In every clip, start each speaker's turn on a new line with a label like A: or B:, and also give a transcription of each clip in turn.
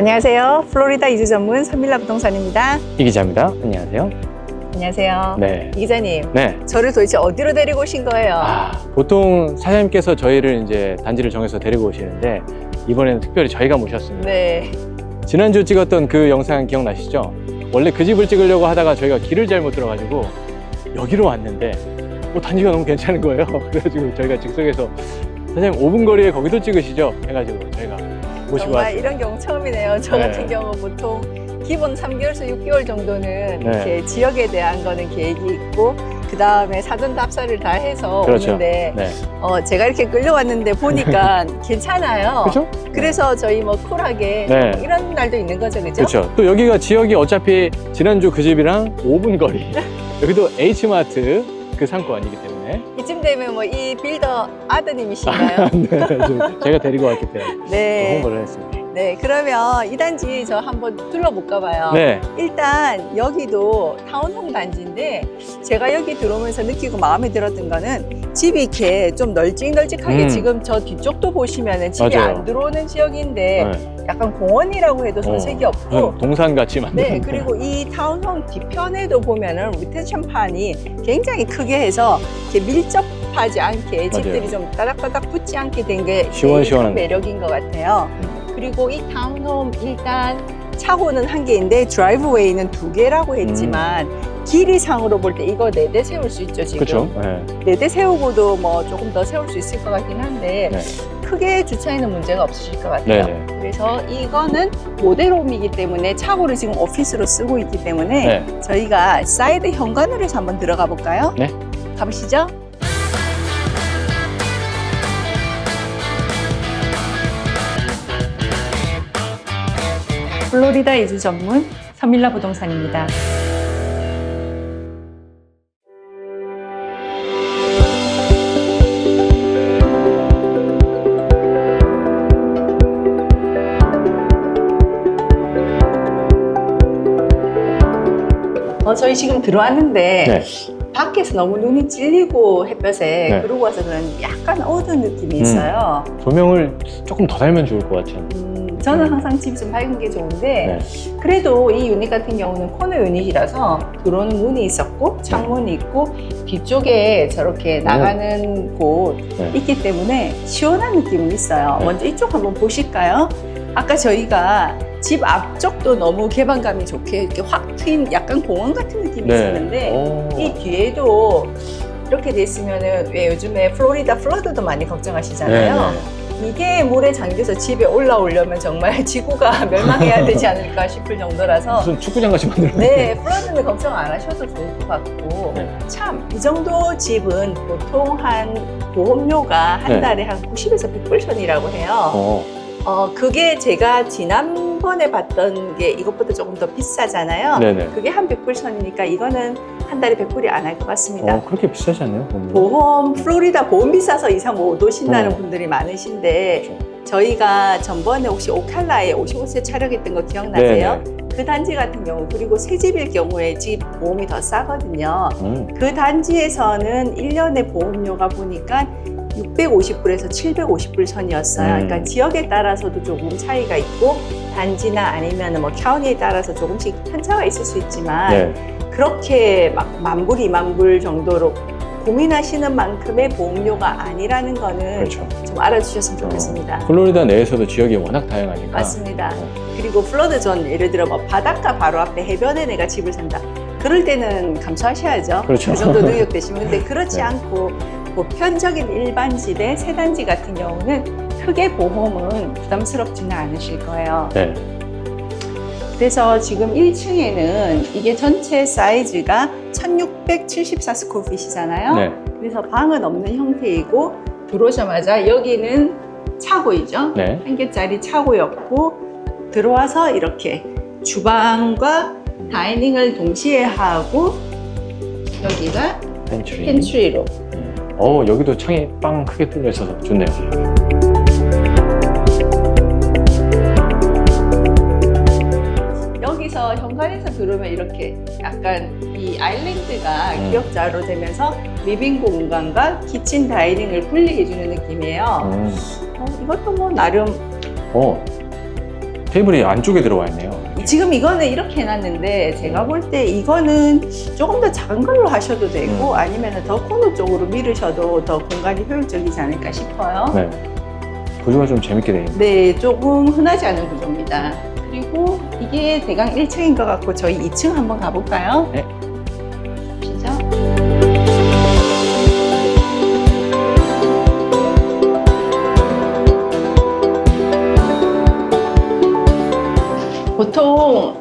A: 안녕하세요. 플로리다 이주 전문 선밀라 부동산입니다.
B: 이 기자입니다. 안녕하세요.
A: 안녕하세요.
B: 네.
A: 이 기자님,
B: 네.
A: 저를 도대체 어디로 데리고 오신 거예요?
B: 보통 사장님께서 저희를 이제 단지를 정해서 데리고 오시는데 이번에는 특별히 저희가 모셨습니다.
A: 네.
B: 지난주 찍었던 그 영상 기억나시죠? 원래 그 집을 찍으려고 하다가 저희가 길을 잘못 들어가지고 여기로 왔는데 단지가 너무 괜찮은 거예요. 그래가지고 저희가 즉석에서 사장님 5분 거리에 거기도 찍으시죠? 해가지고 저희가 모시고
A: 정말
B: 왔어요.
A: 이런 경우 처음이네요. 저
B: 네.
A: 같은 경우 보통 기본 3개월에서 6개월 정도는 이렇게 지역에 대한 거는 계획이 있고 그 다음에 사전 답사를 다 해서
B: 그렇죠.
A: 오는데
B: 네.
A: 제가 이렇게 끌려왔는데 보니까 괜찮아요.
B: 그렇죠?
A: 그래서 저희 뭐 쿨하게
B: 네.
A: 이런 날도 있는 거죠, 그죠?
B: 그렇죠. 또 여기가 지역이 어차피 지난주 그 집이랑 5분 거리. 여기도 H마트 그 상권이기 때문에.
A: 이쯤 되면 뭐 이 빌더 아드님이신가요?
B: 네, 제가 데리고 왔기 때문에
A: 네.
B: 홍보를 했습니다.
A: 네, 그러면 이 단지 저 한번 둘러볼까 봐요.
B: 네.
A: 일단 여기도 타운홈 단지인데 제가 여기 들어오면서 느끼고 마음에 들었던 거는 집이 이렇게 좀 널찍널찍하게 지금 저 뒤쪽도 보시면은 집이
B: 맞아요.
A: 안 들어오는 지역인데
B: 네.
A: 약간 공원이라고 해도 손색이 없고
B: 동산같이 만든.
A: 네, 그리고 이 타운홈 뒤편에도 보면은 리텐션판이 굉장히 크게 해서 이렇게 밀접하지 않게 집들이 좀 따닥따닥 붙지 않게 된 게
B: 시원시원한
A: 매력인 것 같아요. 그리고 이 타운홈 일단 차고는 한 개인데 드라이브웨이는 2개라고 했지만 길이상으로 볼 때 이거 4대 세울 수 있죠, 지금.
B: 그렇죠. 네.
A: 4대 세우고도 뭐 조금 더 세울 수 있을 것 같긴 한데
B: 네.
A: 크게 주차에는 문제가 없으실 것 같아요.
B: 네.
A: 그래서 이거는 모델홈이기 때문에 차고를 지금 오피스로 쓰고 있기 때문에
B: 네.
A: 저희가 사이드 현관으로 해서 한번 들어가 볼까요?
B: 네.
A: 가보시죠. 플로리다 이주 전문 선밀라 부동산입니다. 저희 지금 들어왔는데
B: 네.
A: 밖에서 너무 눈이 찔리고 햇볕에
B: 네.
A: 그러고 와서 그런지 약간 어두운 느낌이 있어요.
B: 조명을 조금 더 달면 좋을 것 같아요.
A: 저는 항상 집이 좀 밝은 게 좋은데
B: 네.
A: 그래도 이 유닛 같은 경우는 코너 유닛이라서 들어오는 문이 있었고 창문이 있고 뒤쪽에 저렇게 나가는 곳
B: 네.
A: 있기 때문에 시원한 느낌은 있어요.
B: 네.
A: 먼저 이쪽 한번 보실까요? 아까 저희가 집 앞쪽도 너무 개방감이 좋게 이렇게 확 트인 약간 공원 같은 느낌이
B: 네.
A: 있었는데 이 뒤에도 이렇게 돼 있으면은 왜 요즘에 플로리다 플러드도 많이 걱정하시잖아요.
B: 네.
A: 이게 물에 잠겨서 집에 올라오려면 정말 지구가 멸망해야 되지 않을까 싶을 정도라서
B: 무슨 축구장 같이 만들었네.
A: 네, 플러드는 걱정 안 하셔도 좋을 것 같고
B: 네.
A: 참 이 정도 집은 보통 한 보험료가 한
B: 네.
A: 달에 한 90에서 100불 선이라고 해요. 그게 제가 지난번에 봤던 게 이것보다 조금 더 비싸잖아요.
B: 네네.
A: 그게 한 100불 선이니까 이거는 한 달에 100불이 안 할 것 같습니다.
B: 그렇게 비싸지 않나요?
A: 보험, 플로리다 보험 비싸서 이사 못 오신다는 분들이 많으신데
B: 그렇죠.
A: 저희가 전번에 혹시 오칼라에 55세 촬영했던 거 기억나세요?
B: 네네.
A: 그 단지 같은 경우 그리고 새 집일 경우에 집 보험이 더 싸거든요. 그 단지에서는 1년에 보험료가 보니까 650불에서 750불 선이었어요. 그러니까 지역에 따라서도 조금 차이가 있고 단지나 아니면 뭐 카운티에 따라서 조금씩 편차가 있을 수 있지만
B: 네.
A: 그렇게 막 10,000불, 20,000불 정도로 고민하시는 만큼의 보험료가 아니라는 거는
B: 그렇죠.
A: 좀 알아주셨으면 좋겠습니다.
B: 플로리다 내에서도 지역이 워낙 다양하니까.
A: 맞습니다. 그리고 플러드 존 예를 들어 뭐 바닷가 바로 앞에 해변에 내가 집을 산다. 그럴 때는 감수하셔야죠.
B: 그렇죠.
A: 그 정도 능력 되시면. 근데 그렇지
B: 네.
A: 않고 보편적인 일반 집의 새 단지 같은 경우는 크게 보험은 부담스럽지는 않으실 거예요.
B: 네.
A: 그래서 지금 1층에는 이게 전체 사이즈가 1674스퀘어핏이잖아요.
B: 네.
A: 그래서 방은 없는 형태이고 들어오자마자 여기는 차고이죠.
B: 네.
A: 한 개짜리 차고였고 들어와서 이렇게 주방과 다이닝을 동시에 하고 여기가
B: 펜츄리.
A: 펜트리로
B: 여기도 창이 빵 크게 뚫려 있어서 좋네요.
A: 여기서 현관에서 들어오면 이렇게 약간 이 아일랜드가 기역자로 되면서 리빙 공간과 키친 다이닝을 분리해주는 느낌이에요. 이것도 뭐 나름
B: 테이블이 안쪽에 들어와 있네요.
A: 지금 이거는 이렇게 해놨는데 제가 볼 때 이거는 조금 더 작은 걸로 하셔도 되고 아니면 더 코너 쪽으로 미루셔도 더 공간이 효율적이지 않을까 싶어요.
B: 네. 구조가 좀 재밌게 되어 있네요.
A: 네, 조금 흔하지 않은 구조입니다. 그리고 이게 대강 1층인 것 같고 저희 2층 한번 가볼까요?
B: 네.
A: 시죠? 보통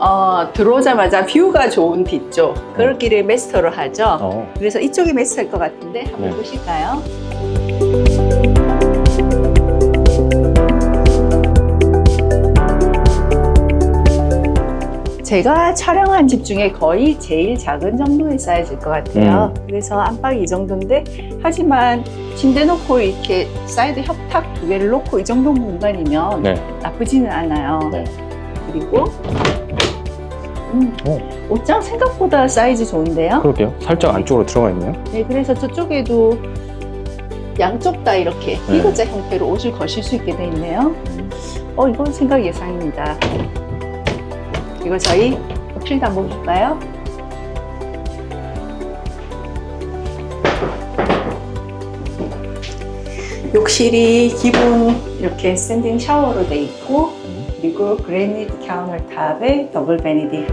A: 들어오자마자 뷰가 좋은 뒤쪽 그럴 길을 메스터로 하죠. 그래서 이쪽이 메스터일 것 같은데 한번
B: 네.
A: 보실까요? 제가 촬영한 집 중에 거의 제일 작은 정도의 사이즈일 것 같아요. 그래서 안방이 이 정도인데 하지만 침대 놓고 이렇게 사이드 협탁 두 개를 놓고 이 정도 공간이면
B: 네.
A: 나쁘지는 않아요.
B: 네.
A: 그리고 옷장 생각보다 사이즈 좋은데요?
B: 그럴게요. 살짝 안쪽으로 들어가 있네요.
A: 네, 그래서 저쪽에도 양쪽 다 이렇게 B자 형태로 옷을 거실 수 있게 돼 있네요. 이건 생각 예상입니다. 이거 저희 욕실도 한번 볼까요? 욕실이 기본 이렇게 스탠딩 샤워로 돼 있고 그리고 그래니트 카운터탑에 더블 베니디.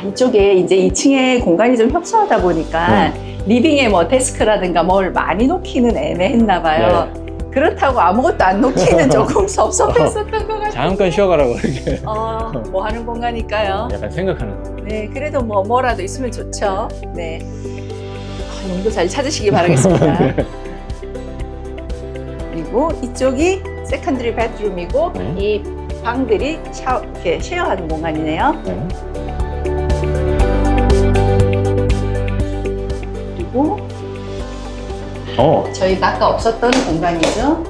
A: 이쪽에 이제 2층에 공간이 좀 협소하다 보니까 리빙에 뭐 데스크라든가 뭘 많이 놓기는 애매했나 봐요.
B: 네.
A: 그렇다고 아무것도 안 놓기는 조금 섭섭했었던 것 같아요.
B: 잠깐 쉬어가라고 이렇게.
A: 뭐 하는 공간일까요?
B: 약간 생각하는 거.
A: 네, 그래도 뭐라도 있으면 좋죠. 네. 용도 잘 찾으시기 바라겠습니다. 그리고 이쪽이 세컨드리 베드룸이고 이 방들이 이렇게 쉐어하는 공간이네요. 그리고 저희가 아까 없었던 공간이죠.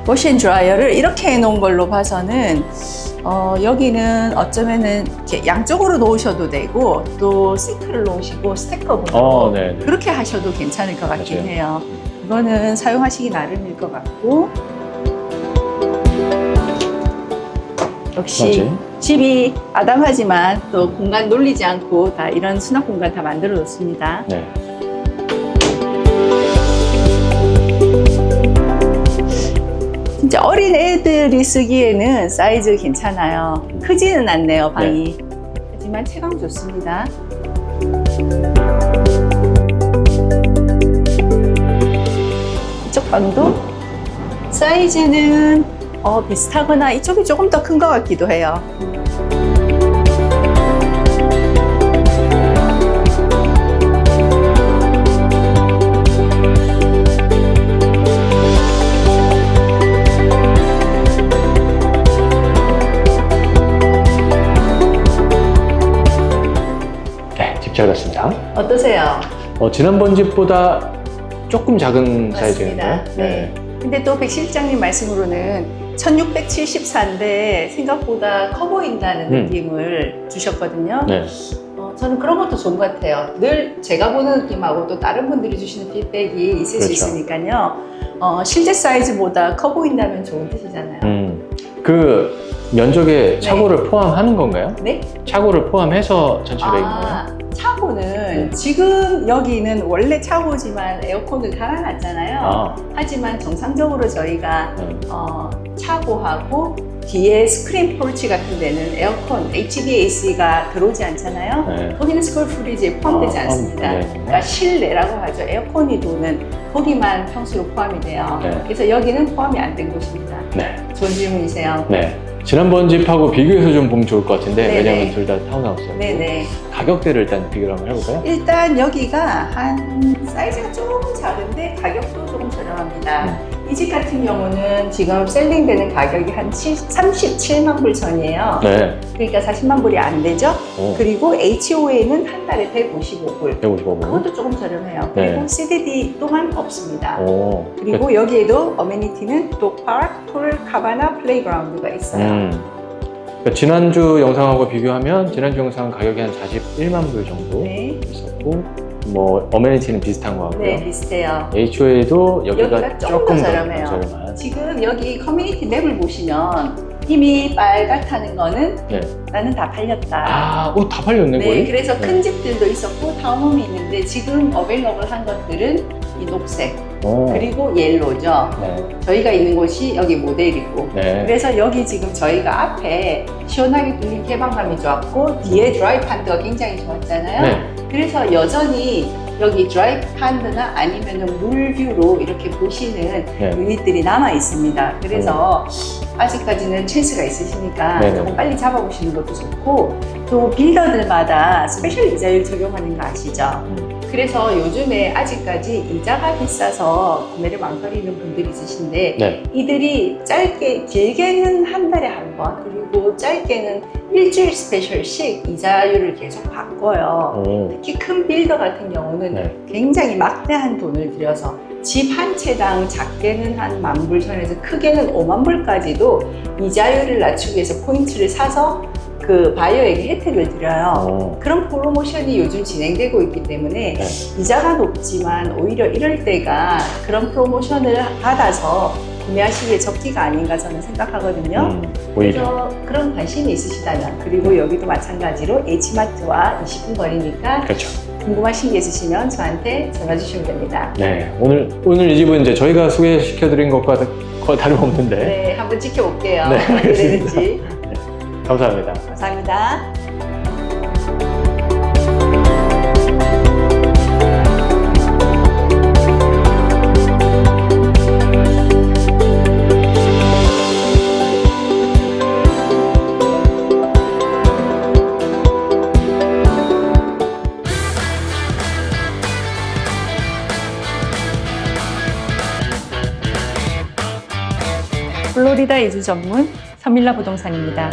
A: 워시앤드라이어를 이렇게 해놓은 걸로 봐서는 여기는 어쩌면은 이렇게 양쪽으로 놓으셔도 되고 또 싱크를 놓으시고 스테커분으로 그렇게 하셔도 괜찮을 것 같긴 해요. 이거는 사용하시기 나름일 것 같고 역시 집이 아담하지만 또 공간 놀리지 않고 다 이런 수납 공간 다 만들어 놓습니다.
B: 네.
A: 진짜 어린 애들이 쓰기에는 사이즈 괜찮아요. 크지는 않네요, 방이. 하지만 체감 좋습니다. 이쪽 방도 사이즈는 비슷하거나 이쪽이 조금 더 큰 것 같기도 해요.
B: 잘 봤습니다.
A: 어떠세요?
B: 지난번 집보다 조금 작은 사이즈인가요?
A: 네. 근데 또 백 실장님 말씀으로는 1674인데 생각보다 커 보인다는 느낌을 주셨거든요.
B: 네.
A: 저는 그런 것도 좋은 것 같아요. 늘 제가 보는 느낌하고 또 다른 분들이 주시는 피드백이 있을 수 있으니까요. 실제 사이즈보다 커 보인다면 좋은 뜻이잖아요.
B: 그 면적에 차고를 포함하는 건가요?
A: 네?
B: 차고를 포함해서 1,700인가요?
A: 차고는 지금 여기는 원래 차고지만 에어컨을 달아놨잖아요. 하지만 정상적으로 저희가 차고하고 뒤에 스크린 포르치 같은 데는 에어컨, HVAC가 들어오지 않잖아요. 거기는 스퀘어 프리지에 포함되지 않습니다. 그러니까 실내라고 하죠. 에어컨이 도는 거기만 평수로 포함이 돼요. 그래서 여기는 포함이 안 된 곳입니다. 좋은 질문이세요.
B: 지난번 집하고 비교해서 좀 보면 좋을 것 같은데 왜냐하면 둘 다 타운하우스고 가격대를 일단 비교를 한번 해볼까요? 일단
A: 여기가 한 사이즈가 조금 작은데 가격도 조금 저렴합니다. 이 집 같은 경우는 지금 셀링되는 가격이 한 37만 불 선이에요. 그러니까 40만 불이 안 되죠. 그리고 HOA는 한 달에 155불.
B: 155불.
A: 그것도 조금 저렴해요. 그리고 CDD 또한 없습니다. 그리고 여기에도 어메니티는 독파크, 풀, 카바나, 플레이그라운드가 있어요.
B: 그러니까 지난주 영상하고 비교하면 지난주 영상 가격이 한 41만 불 정도
A: 네.
B: 있었고 뭐 어메니티는 비슷한 것 같고요.
A: 네, 비슷해요.
B: HOA도 여기가
A: 조금 더 저렴해요.
B: 저렴한.
A: 지금 여기 커뮤니티 맵을 보시면 이미 빨갛다는 거는
B: 네.
A: 나는 다 팔렸다.
B: 아, 다 팔렸네
A: 네,
B: 거의.
A: 그래서
B: 네.
A: 큰 집들도 있었고 타운홈이 있는데 지금 어베일러블한 것들은 이 녹색
B: 오.
A: 그리고 옐로죠.
B: 네.
A: 저희가 있는 곳이 여기 모델이고
B: 네.
A: 그래서 여기 지금 저희가 앞에 시원하게 뚫린 개방감이 좋았고 뒤에 드라이 판드가 굉장히 좋았잖아요.
B: 네.
A: 그래서 여전히 여기 드라이 판드나 아니면은 물뷰로 이렇게 보시는
B: 네.
A: 유닛들이 남아 있습니다. 그래서 아직까지는 찬스가 있으시니까
B: 네네.
A: 조금 빨리 잡아보시는 것도 좋고 또 빌더들마다 스페셜 이자율 적용하는 거 아시죠? 그래서 요즘에 아직까지 이자가 비싸서 구매를 망설이는 분들이 있으신데
B: 네.
A: 이들이 짧게 길게는 한 달에 한 번 그리고 짧게는 일주일 스페셜씩 이자율을 계속 바꿔요.
B: 오.
A: 특히 큰 빌더 같은 경우는
B: 네.
A: 굉장히 막대한 돈을 들여서 집 한 채당 작게는 한 10,000불 선에서 크게는 50,000불까지도 이자율을 낮추기 위해서 포인트를 사서 그 바이어에게 혜택을 드려요.
B: 오.
A: 그런 프로모션이 요즘 진행되고 있기 때문에
B: 네.
A: 이자가 높지만 오히려 이럴 때가 그런 프로모션을 받아서 구매하시기에 적기가 아닌가 저는 생각하거든요.
B: 오히려.
A: 그래서 그런 관심이 있으시다면 그리고 여기도 마찬가지로 H마트와 20분 거리니까
B: 그렇죠.
A: 궁금하신 게 있으시면 저한테 전화 주시면 됩니다.
B: 네. 오늘 이 집은 이제 저희가 소개시켜드린 것과 거의 다름없는데.
A: 네, 한번 지켜볼게요.
B: 네,
A: 어떻게 되는지.
B: 감사합니다.
A: 감사합니다. 플로리다 이주 전문 서밀라 부동산입니다.